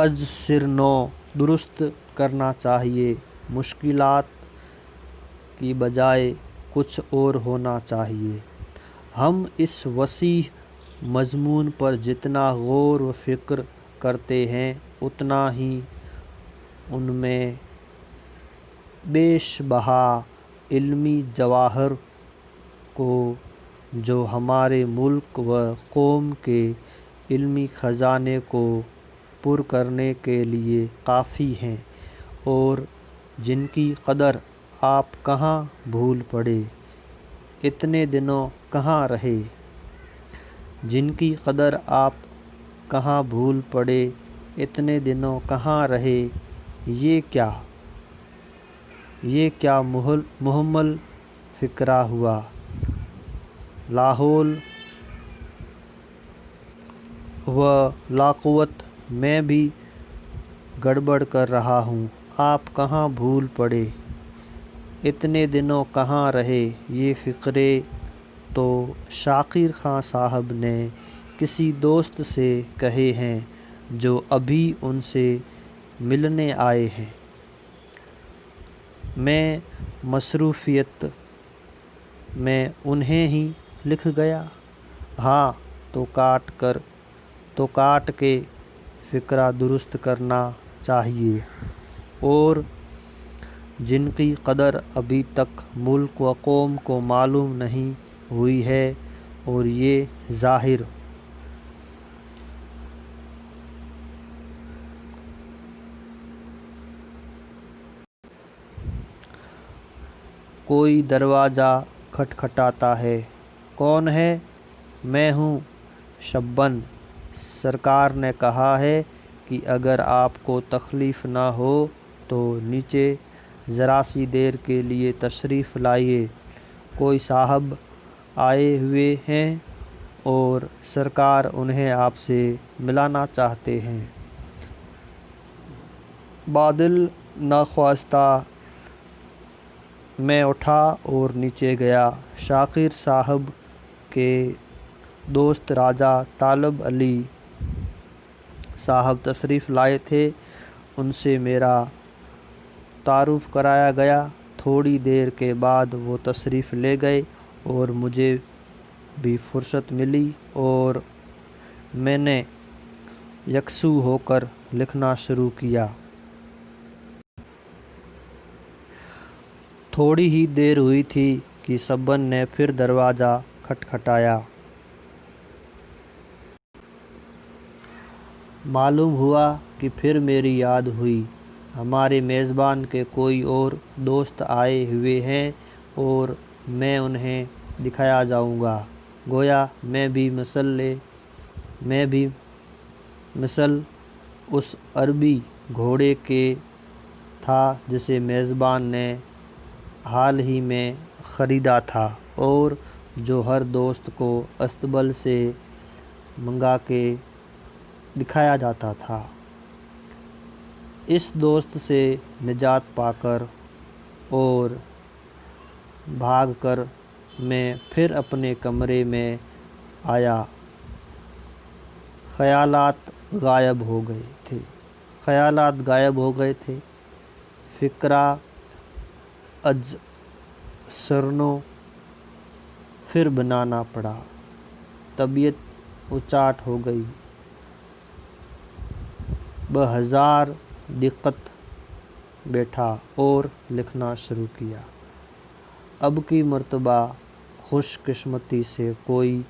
از سر نو درست کرنا چاہیے، مشکلات کی بجائے کچھ اور ہونا چاہیے۔ ہم اس وسیع مضمون پر جتنا غور و فکر کرتے ہیں اتنا ہی ان میں بیش بہا علمی جواہر کو جو ہمارے ملک و قوم کے علمی خزانے کو پر کرنے کے لیے کافی ہیں، اور جن کی قدر آپ کہاں بھول پڑے، اتنے دنوں کہاں رہے، جن کی قدر آپ کہاں بھول پڑے، اتنے دنوں کہاں رہے، یہ کیا محمل فکرہ ہوا، لاحول و لاقوت، میں بھی گڑبڑ کر رہا ہوں، آپ کہاں بھول پڑے، اتنے دنوں کہاں رہے، یہ فقرے تو شاکر خان صاحب نے کسی دوست سے کہے ہیں جو ابھی ان سے ملنے آئے ہیں۔ میں مصروفیت میں انہیں ہی لکھ گیا، ہاں تو کاٹ کے فقرہ درست کرنا چاہیے، اور جن کی قدر ابھی تک ملک و قوم کو معلوم نہیں ہوئی ہے، اور یہ ظاہر کوئی دروازہ کھٹکھٹاتا ہے، کون ہے؟ میں ہوں، شبن۔ سرکار نے کہا ہے کہ اگر آپ کو تکلیف نہ ہو تو نیچے ذرا سی دیر کے لیے تشریف لائیے، کوئی صاحب آئے ہوئے ہیں اور سرکار انہیں آپ سے ملانا چاہتے ہیں۔ بادل ناخواستہ میں اٹھا اور نیچے گیا۔ شاکر صاحب کے دوست راجہ طالب علی صاحب تشریف لائے تھے، ان سے میرا تعارف کرایا گیا۔ تھوڑی دیر کے بعد وہ تشریف لے گئے اور مجھے بھی فرصت ملی اور میں نے یکسو ہو کر لکھنا شروع کیا۔ تھوڑی ہی دیر ہوئی تھی کہ شبن نے پھر دروازہ کھٹکھٹایا۔ معلوم ہوا کہ پھر میری یاد ہوئی، ہمارے میزبان کے کوئی اور دوست آئے ہوئے ہیں اور میں انہیں دکھایا جاؤں گا۔ گویا میں بھی مثل اس عربی گھوڑے کے تھا جسے میزبان نے حال ہی میں خریدا تھا اور جو ہر دوست کو استبل سے منگا کے دکھایا جاتا تھا۔ اس دوست سے نجات پا کر اور بھاگ کر میں پھر اپنے کمرے میں آیا۔ خیالات غائب ہو گئے تھے۔ فقرہ از سرنو پھر بنانا پڑا۔ طبیعت اچاٹ ہو گئی۔ بہزار دقت بیٹھا اور لکھنا شروع کیا۔ اب کی مرتبہ خوش قسمتی سے کوئی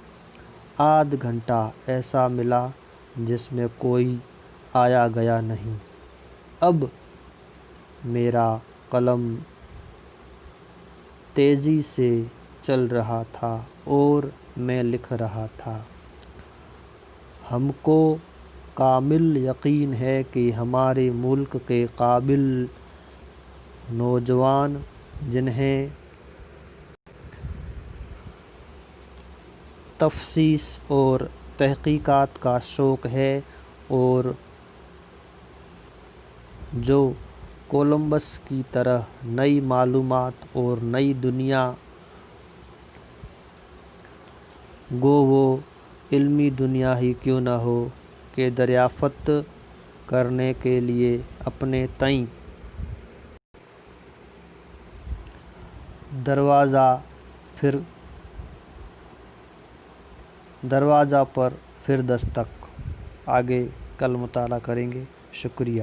آدھ گھنٹہ ایسا ملا جس میں کوئی آیا گیا نہیں۔ اب میرا قلم تیزی سے چل رہا تھا اور میں لکھ رہا تھا۔ ہم کو کامل یقین ہے کہ ہمارے ملک کے قابل نوجوان جنہیں تفحص اور تحقیقات کا شوق ہے اور جو کولمبس کی طرح نئی معلومات اور نئی دنیا گو وہ علمی دنیا ہی کیوں نہ ہو کہ دریافت کرنے کے لیے اپنے تئیں دروازہ پر پھر دستک۔ آگے کل مطالعہ کریں گے۔ شکریہ۔